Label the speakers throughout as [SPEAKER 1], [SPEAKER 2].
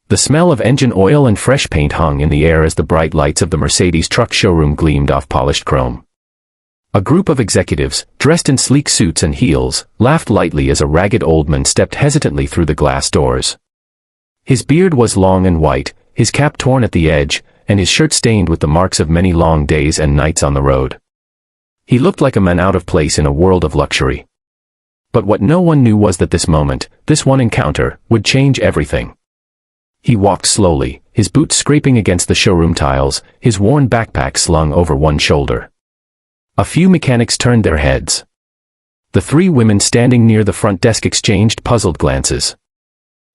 [SPEAKER 1] The smell of engine oil and fresh paint hung in the air as the bright lights of the Mercedes truck showroom gleamed off polished chrome. A group of executives, dressed in sleek suits and heels, laughed lightly as a ragged old man stepped hesitantly through the glass doors. His beard was long and white, his cap torn at the edge, and his shirt stained with the marks of many long days and nights on the road. He looked like a man out of place in a world of luxury. But what no one knew was that this moment, this one encounter, would change everything. He walked slowly, his boots scraping against the showroom tiles, his worn backpack slung over one shoulder. A few mechanics turned their heads. The three women standing near the front desk exchanged puzzled glances.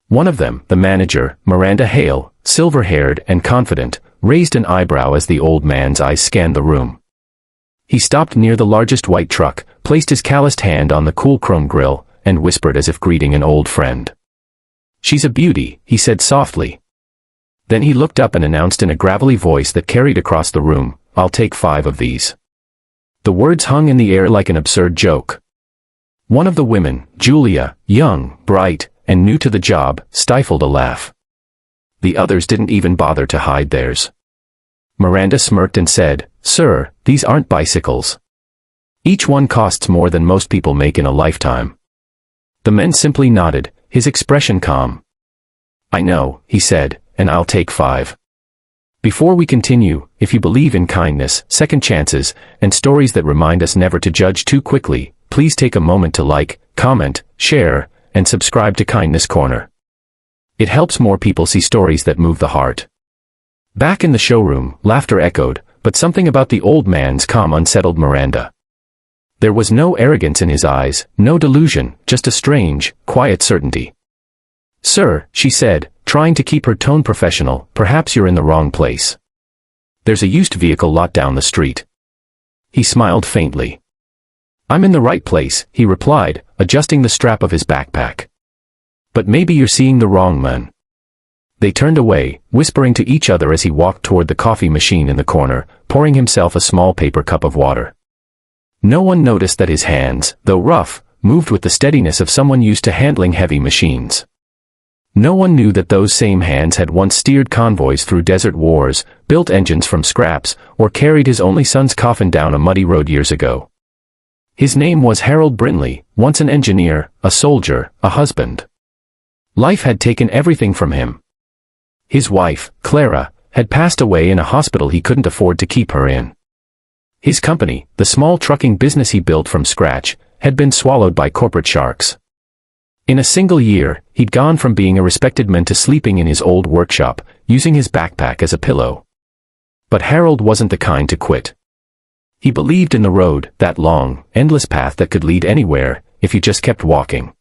[SPEAKER 1] One of them, the manager, Miranda Hale, silver-haired and confident, raised an eyebrow as the old man's eyes scanned the room. He stopped near the largest white truck, placed his calloused hand on the cool chrome grille, and whispered as if greeting an old friend. "She's a beauty," he said softly. Then he looked up and announced in a gravelly voice that carried across the room, "I'll take 5 of these." The words hung in the air like an absurd joke. One of the women, Julia, young, bright, and new to the job, stifled a laugh. The others didn't even bother to hide theirs. Miranda smirked and said, "Sir, these aren't bicycles. Each one costs more than most people make in a lifetime." The men simply nodded, his expression calm. "I know," he said, "and I'll take 5. Before we continue, if you believe in kindness, second chances, and stories that remind us never to judge too quickly, please take a moment to like, comment, share, and subscribe to Kindness Corner. It helps more people see stories that move the heart." Back in the showroom, laughter echoed, but something about the old man's calm unsettled Miranda. There was no arrogance in his eyes, no delusion, just a strange, quiet certainty. "Sir," she said, trying to keep her tone professional, "perhaps you're in the wrong place. There's a used vehicle lot down the street." He smiled faintly. "I'm in the right place," he replied, adjusting the strap of his backpack. "But maybe you're seeing the wrong man." They turned away, whispering to each other as he walked toward the coffee machine in the corner, pouring himself a small paper cup of water. No one noticed that his hands, though rough, moved with the steadiness of someone used to handling heavy machines. No one knew that those same hands had once steered convoys through desert wars, built engines from scraps, or carried his only son's coffin down a muddy road years ago. His name was Harold Brinley, once an engineer, a soldier, a husband. Life had taken everything from him. His wife, Clara, had passed away in a hospital he couldn't afford to keep her in. His company, the small trucking business he built from scratch, had been swallowed by corporate sharks. In a single year, he'd gone from being a respected man to sleeping in his old workshop, using his backpack as a pillow. But Harold wasn't the kind to quit. He believed in the road, that long, endless path that could lead anywhere, if you just kept walking.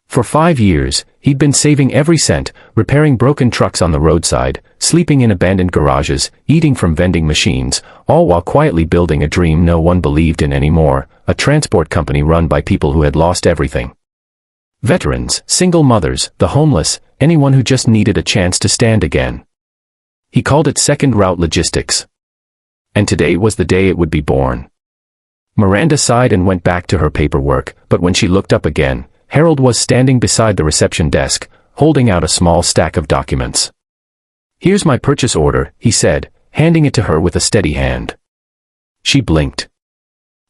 [SPEAKER 1] For 5 years, he'd been saving every cent, repairing broken trucks on the roadside, sleeping in abandoned garages, eating from vending machines, all while quietly building a dream no one believed in anymore, a transport company run by people who had lost everything. Veterans, single mothers, the homeless, anyone who just needed a chance to stand again. He called it Second Route Logistics. And today was the day it would be born. Miranda sighed and went back to her paperwork, but when she looked up again, Harold was standing beside the reception desk, holding out a small stack of documents. "Here's my purchase order," he said, handing it to her with a steady hand. She blinked.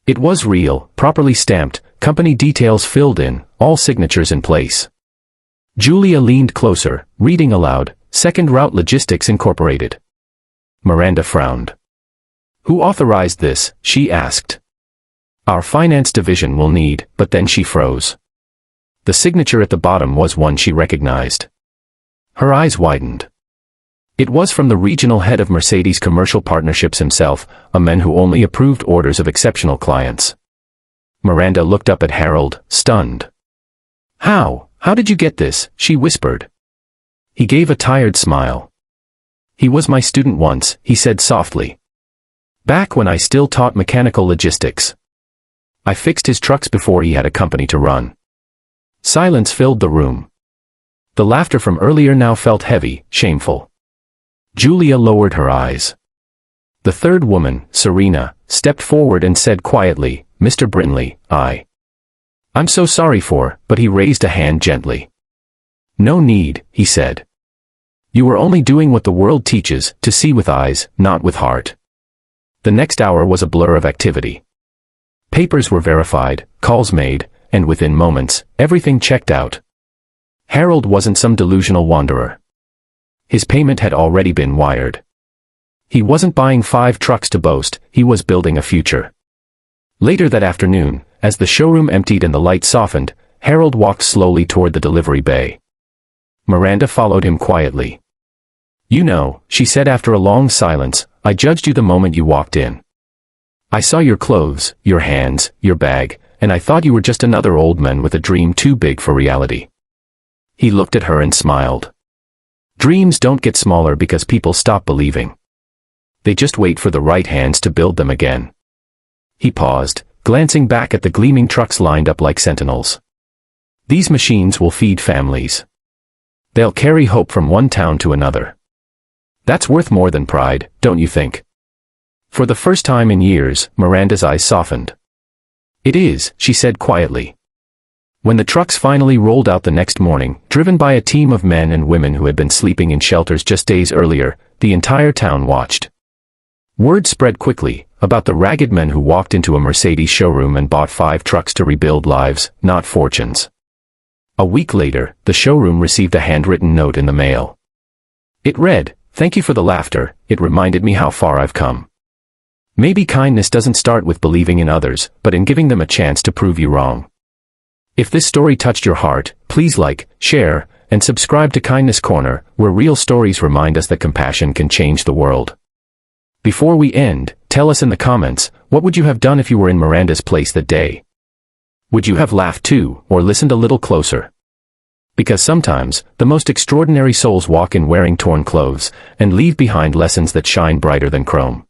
[SPEAKER 1] It was real, properly stamped, company details filled in, all signatures in place. Julia leaned closer, reading aloud, "Second Route Logistics Incorporated." Miranda frowned. "Who authorized this?" she asked. "Our finance division will need," but then she froze. The signature at the bottom was one she recognized. Her eyes widened. It was from the regional head of Mercedes Commercial Partnerships himself, a man who only approved orders of exceptional clients. Miranda looked up at Harold, stunned. How did you get this?" she whispered. He gave a tired smile. "He was my student once," he said softly. "Back when I still taught mechanical logistics. I fixed his trucks before he had a company to run." Silence filled the room. The laughter from earlier now felt heavy, shameful. Julia lowered her eyes. The third woman, Serena, stepped forward and said quietly, "Mr. Brinley, I'm so sorry for," but he raised a hand gently. "No need," he said. You were only doing what the world teaches, to see with eyes, not with heart. The next hour was a blur of activity. Papers were verified, calls made, and within moments, everything checked out. Harold wasn't some delusional wanderer. His payment had already been wired. He wasn't buying 5 trucks to boast, he was building a future. Later that afternoon, as the showroom emptied and the light softened, Harold walked slowly toward the delivery bay. Miranda followed him quietly. "You know," she said after a long silence, "I judged you the moment you walked in. I saw your clothes, your hands, your bag, and I thought you were just another old man with a dream too big for reality." He looked at her and smiled. Dreams don't get smaller because people stop believing. They just wait for the right hands to build them again. He paused, glancing back at the gleaming trucks lined up like sentinels. These machines will feed families. They'll carry hope from one town to another. That's worth more than pride, don't you think? For the first time in years, Miranda's eyes softened. "It is," she said quietly. When the trucks finally rolled out the next morning, driven by a team of men and women who had been sleeping in shelters just days earlier, the entire town watched. Word spread quickly about the ragged men who walked into a Mercedes showroom and bought 5 trucks to rebuild lives, not fortunes. A week later, the showroom received a handwritten note in the mail. It read, "Thank you for the laughter, it reminded me how far I've come. Maybe kindness doesn't start with believing in others, but in giving them a chance to prove you wrong." If this story touched your heart, please like, share, and subscribe to Kindness Corner, where real stories remind us that compassion can change the world. Before we end, tell us in the comments, what would you have done if you were in Miranda's place that day? Would you have laughed too, or listened a little closer? Because sometimes, the most extraordinary souls walk in wearing torn clothes, and leave behind lessons that shine brighter than chrome.